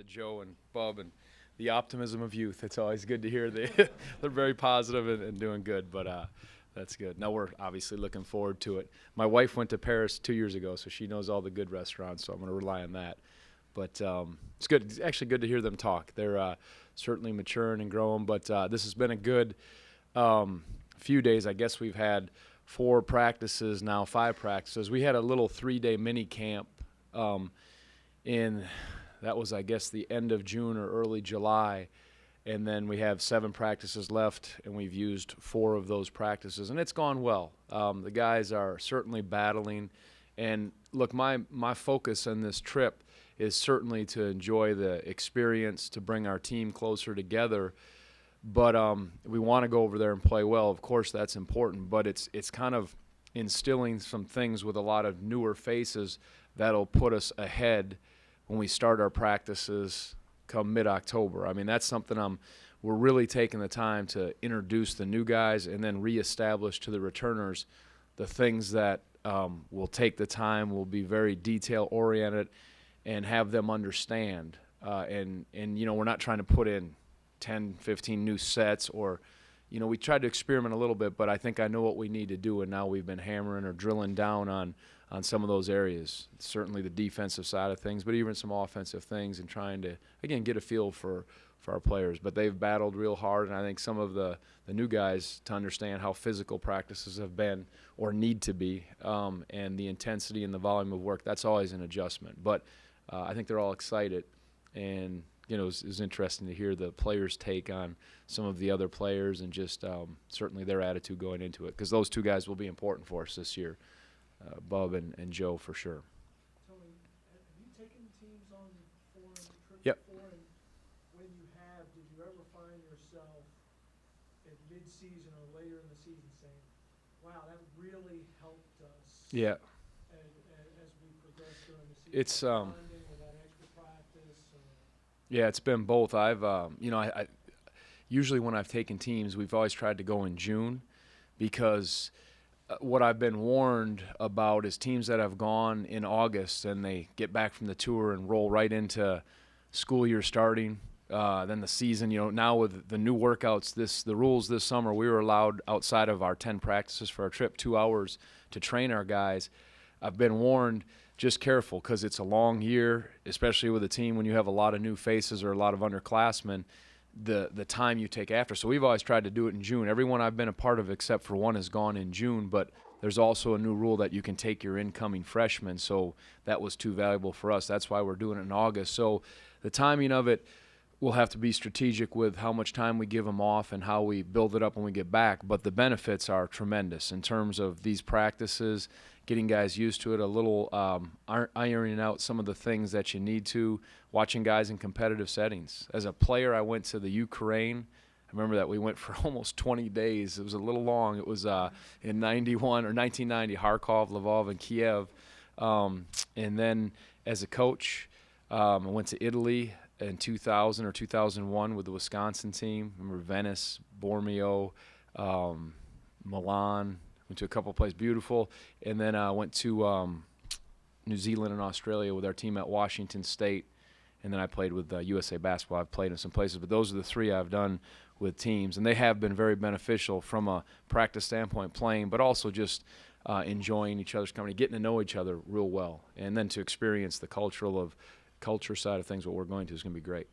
to Joe and Bub and the optimism of youth. It's always good to hear they're very positive and doing good, but that's good. Now we're obviously looking forward to it. My wife went to Paris 2 years ago, so she knows all the good restaurants, so I'm going to rely on that. But it's good. It's actually good to hear them talk. They're certainly maturing and growing, but this has been a good few days. I guess we've had 4 practices now, 5 practices. We had a little 3-day mini camp in that was, I guess, the end of June or early July. And then we have 7 practices left, and we've used 4 of those practices, and it's gone well. The guys are certainly battling. And, look, my focus on this trip is certainly to enjoy the experience, to bring our team closer together. But we want to go over there and play well. Of course, that's important, but it's kind of instilling some things with a lot of newer faces that'll put us ahead when we start our practices come mid-October. I mean, that's something we're really taking the time to introduce the new guys and then reestablish to the returners the things that will take the time, will be very detail-oriented, and have them understand. And you know, we're not trying to put in 10, 15 new sets or, you know, we tried to experiment a little bit, but I think I know what we need to do, and now we've been hammering or drilling down on some of those areas, certainly the defensive side of things, but even some offensive things, and trying to, again, get a feel for our players. But they've battled real hard, and I think some of the new guys to understand how physical practices have been or need to be, and the intensity and the volume of work, that's always an adjustment. But I think they're all excited, and you know, it was interesting to hear the players' take on some of the other players and just certainly their attitude going into it, because those 2 guys will be important for us this year. Bub and Joe for sure. Tell me, have you taken teams on foreign trips Yep. before? And when you have, did you ever find yourself at mid-season or later in the season saying, wow, that really helped us Yeah. as we progress during the season? It's Bonding or that extra practice? yeah, it's been both. I've you know, I usually when I've taken teams, we've always tried to go in June, because what I've been warned about is teams that have gone in August and they get back from the tour and roll right into school year starting, then the season. You know, now with the new workouts, the rules this summer, we were allowed outside of our 10 practices for our trip 2 hours to train our guys. I've been warned, just careful, because it's a long year, especially with a team when you have a lot of new faces or a lot of underclassmen, the time you take after. So we've always tried to do it in June. Everyone I've been a part of except for one has gone in June, but there's also a new rule that you can take your incoming freshmen, so that was too valuable for us. That's why we're doing it in August. So the timing of it, we'll have to be strategic with how much time we give them off and how we build it up when we get back, but the benefits are tremendous in terms of these practices, getting guys used to it, a little ironing out some of the things that you need to, watching guys in competitive settings. As a player, I went to the Ukraine. I remember that we went for almost 20 days. It was a little long. It was in 91 or 1990, Kharkov, Lvov, and Kiev. And then as a coach, I went to Italy in 2000 or 2001 with the Wisconsin team. I remember Venice, Bormio, Milan. Went to a couple of places, beautiful. And then I went to New Zealand and Australia with our team at Washington State. And then I played with USA Basketball. I've played in some places, but those are the 3 I've done with teams. And they have been very beneficial from a practice standpoint, playing, but also just enjoying each other's company, getting to know each other real well. And then to experience the culture side of things, what we're going to is going to be great.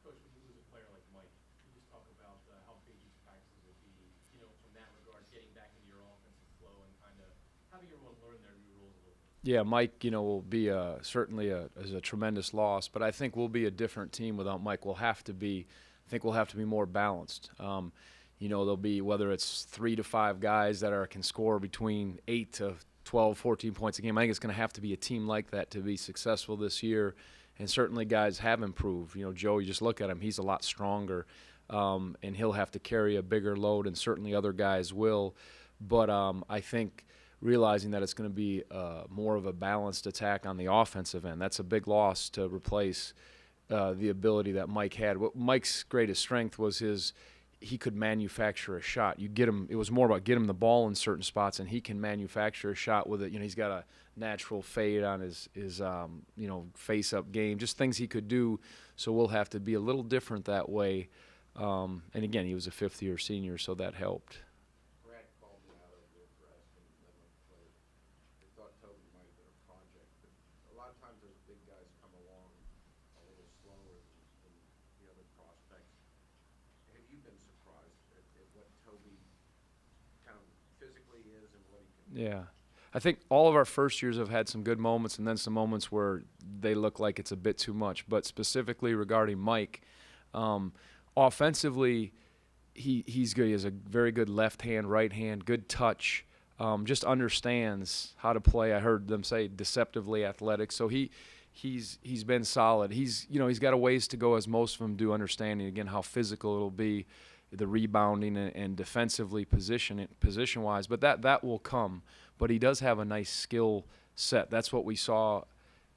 Coach, when you lose a player like Mike, can you just talk about how big each practice will be, you know, from that regard, getting back into your offensive flow and kind of having everyone learn their new rules a little bit? Yeah, Mike, you know, will be certainly a tremendous loss, but I think we'll be a different team without Mike. I think we'll have to be more balanced. You know, there'll be, whether it's 3 to 5 guys that can score between 8 to 12, 14 points a game. I think it's going to have to be a team like that to be successful this year. And certainly guys have improved. You know, Joe, you just look at him, he's a lot stronger, and he'll have to carry a bigger load, and certainly other guys will. But I think realizing that it's going to be more of a balanced attack on the offensive end, that's a big loss to replace the ability that Mike had. What Mike's greatest strength was his he could manufacture a shot. You get him. It was more about get him the ball in certain spots, and he can manufacture a shot with it. He's got a natural fade on his face up game. Just things he could do. So we'll have to be a little different that way. And again, he was a fifth-year senior, so that helped. Brad called me out of the freshman play. They thought Toby might have been a project, but a lot of times those big guys come along a little slower than the other prospects. Have you been surprised at what Toby kind of physically is and what he can do? Yeah. I think all of our first years have had some good moments and then some moments where they look like it's a bit too much. But specifically regarding Mike, offensively, he's good. He has a very good left hand, right hand, good touch. Just understands how to play. I heard them say deceptively athletic. So he's been solid. He's got a ways to go, as most of them do, understanding again how physical it'll be, the rebounding and defensively position wise. But that will come. But he does have a nice skill set. That's what we saw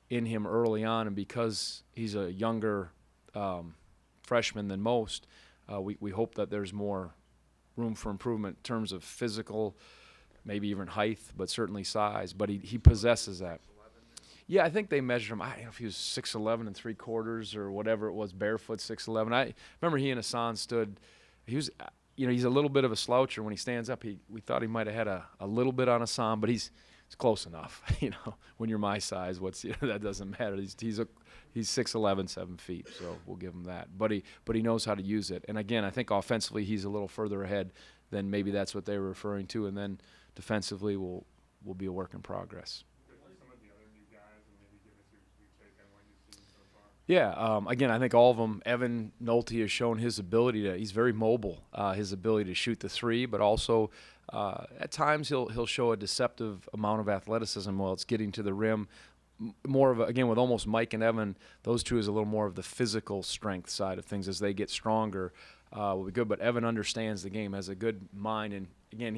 in him early on, and because he's a younger freshman than most, we hope that there's more room for improvement in terms of physical, maybe even height, but certainly size. But he possesses that. Yeah, I think they measured him. I don't know if he was 6'11" and 3/4 or whatever it was, barefoot 6'11". I remember he and Hassan stood. He was, he's a little bit of a sloucher when he stands up. We thought he might have had a little bit on Hassan, but he's close enough. When you're my size, that doesn't matter. He's 6'11", 7 feet, so we'll give him that. But he knows how to use it. And again, I think offensively he's a little further ahead than maybe that's what they were referring to. And then defensively will be a work in progress. Yeah, again, I think all of them. Evan Nolte has shown his ability he's very mobile, his ability to shoot the three, but also at times he'll show a deceptive amount of athleticism while it's getting to the rim. More of again, with almost Mike and Evan, those two is a little more of the physical strength side of things. As they get stronger, will be good. But Evan understands the game, has a good mind, and again,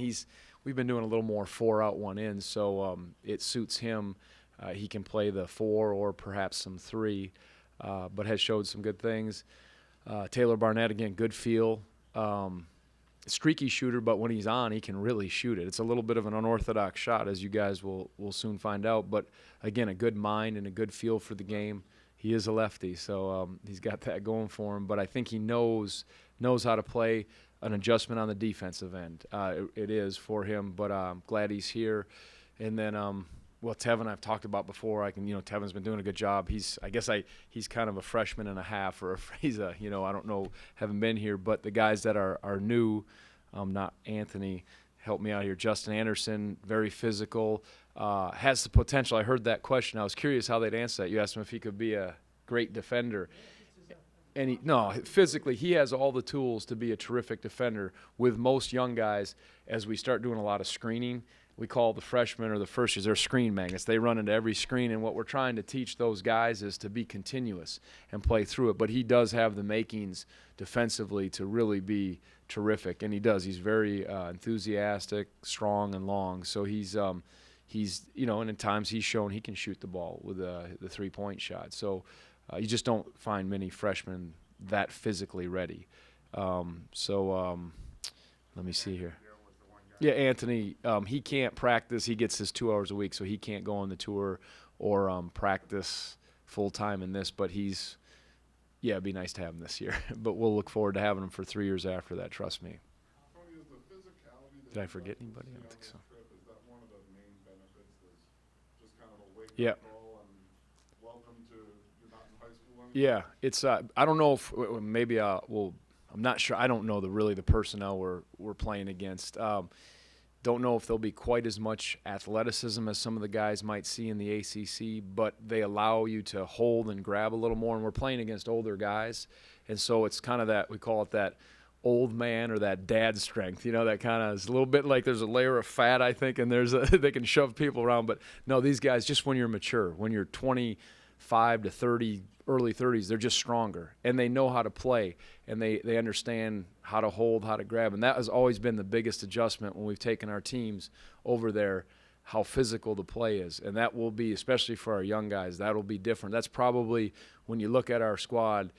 we've been doing a little more 4 out 1 in, so it suits him. He can play the 4 or perhaps some 3. But has showed some good things. Taylor Barnett, again, good feel. Streaky shooter, but when he's on, he can really shoot it. It's a little bit of an unorthodox shot, as you guys will soon find out. But, again, a good mind and a good feel for the game. He is a lefty, so he's got that going for him. But I think he knows how to play an adjustment on the defensive end. It is for him, but I'm glad he's here. And then Tevin I've talked about before. Tevin's been doing a good job. He's kind of a freshman and a half, or he's I don't know, haven't been here. But the guys that are new, not Anthony, help me out here. Justin Anderson, very physical, has the potential. I heard that question. I was curious how they'd answer that. You asked him if he could be a great defender. And physically, he has all the tools to be a terrific defender. With most young guys, as we start doing a lot of screening, we call the freshmen or the first years, they're screen magnets. They run into every screen, and what we're trying to teach those guys is to be continuous and play through it. But he does have the makings defensively to really be terrific, and he does. He's very enthusiastic, strong, and long. So he's and at times he's shown he can shoot the ball with the 3-point shot. So you just don't find many freshmen that physically ready. Let me see here. Yeah, Anthony, he can't practice. He gets his 2 hours a week, so he can't go on the tour or practice full-time in this. But it'd be nice to have him this year. But we'll look forward to having him for 3 years after that, trust me. Tony, is the physicality Did I forget anybody? I don't think so. Is that one of the main benefits? Is just kind of a wake-up Yeah. call and welcome to you're not in high school anymore? Yeah, it's I don't know if maybe I'm not sure. I don't know the personnel we're playing against. Don't know if there'll be quite as much athleticism as some of the guys might see in the ACC, but they allow you to hold and grab a little more, and we're playing against older guys, and so it's kind of that, we call it that old man or that dad strength, that kind of is a little bit like there's a layer of fat, I think, and they can shove people around, but no, these guys, just when you're mature, when you're 25 to 30, early 30s, they're just stronger, and they know how to play, and they understand how to hold, how to grab, and that has always been the biggest adjustment when we've taken our teams over there, how physical the play is, and that will be, especially for our young guys, that'll be different. That's probably, when you look at our squad,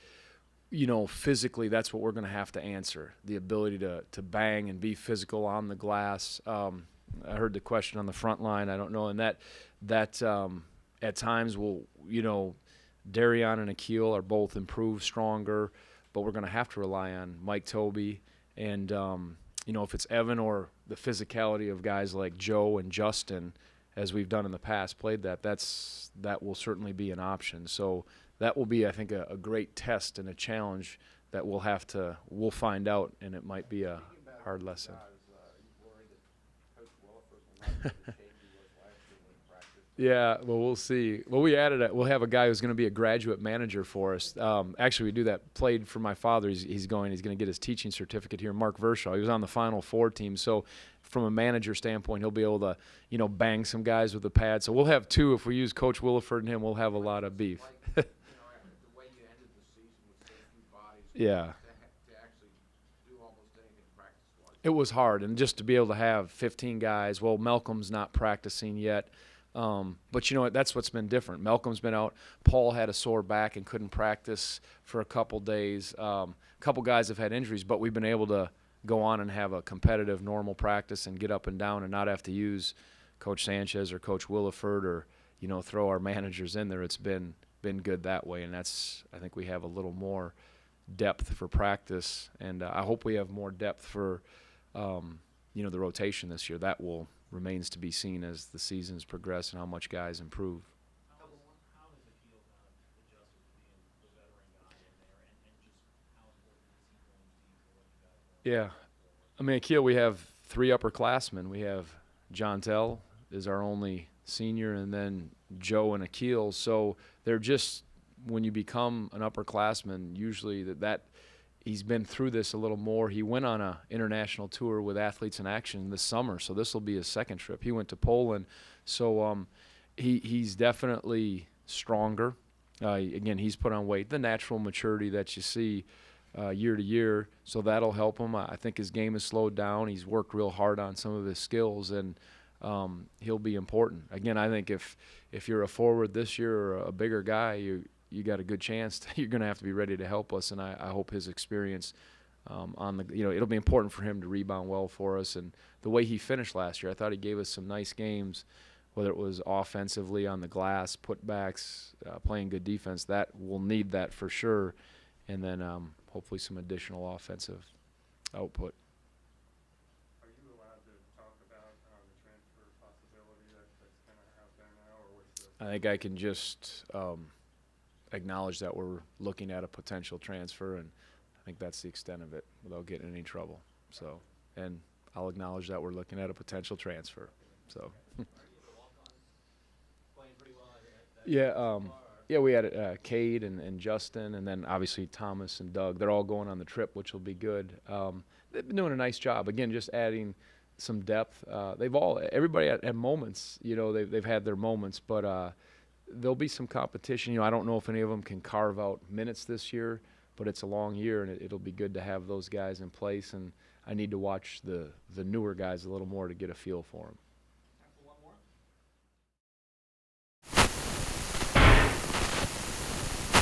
physically, that's what we're going to have to answer, the ability to bang and be physical on the glass. I heard the question on the front line. I don't know. And that at times Darion and Akil are both improved, stronger, but we're going to have to rely on Mike Tobey. And, if it's Evan or the physicality of guys like Joe and Justin, as we've done in the past, played that will certainly be an option. So that will be, I think, a great test and a challenge that we'll find out, and it might be a hard lesson. Yeah, well, we'll see. Well, we'll have a guy who's going to be a graduate manager for us. Actually, we do that. Played for my father. He's going to get his teaching certificate here. Mark Verschaw. He was on the Final Four team. So, from a manager standpoint, he'll be able to, bang some guys with the pad. So we'll have two. If we use Coach Williford and him, we'll have a lot of beef. The way you ended the season with so few bodies. Yeah. To actually do almost anything practice-wise. It was hard, and just to be able to have 15 guys. Well, Malcolm's not practicing yet. But that's what's been different. Malcolm's been out. Paul had a sore back and couldn't practice for a couple days. A couple guys have had injuries, but we've been able to go on and have a competitive, normal practice and get up and down and not have to use Coach Sanchez or Coach Williford or throw our managers in there. It's been good that way, and I think we have a little more depth for practice, and I hope we have more depth for the rotation this year. That remains to be seen as the seasons progress and how much guys improve. How does it feel kind of adjusted to being the veteran guy in there, and just how important is he going to be for what you guys want? Yeah. I mean, Akil, we have 3 upperclassmen. We have John Tell is our only senior, and then Joe and Akil. So they're just, when you become an upperclassman, usually that he's been through this a little more. He went on an international tour with Athletes in Action this summer, so this will be his second trip. He went to Poland. So he's definitely stronger. Again, he's put on weight, the natural maturity that you see year to year, so that'll help him. I think his game has slowed down. He's worked real hard on some of his skills, and he'll be important. Again, I think if you're a forward this year or a bigger guy, you got a good chance. You're going to have to be ready to help us, and I hope his experience it'll be important for him to rebound well for us. And the way he finished last year, I thought he gave us some nice games, whether it was offensively on the glass, putbacks, playing good defense. That we'll need that for sure, and then hopefully some additional offensive output. Are you allowed to talk about the transfer possibility that's kind of out there now, or what's the? I think I can just acknowledge that we're looking at a potential transfer, and I think that's the extent of it without getting in any trouble. So, and I'll acknowledge that we're looking at a potential transfer. So. Yeah, we had Cade and Justin, and then obviously Thomas and Doug. They're all going on the trip, which will be good. They've been doing a nice job. Again, just adding some depth. Everybody at moments, they've had their moments, but there'll be some competition. I don't know if any of them can carve out minutes this year, but it's a long year, and it'll be good to have those guys in place. And I need to watch the newer guys a little more to get a feel for them.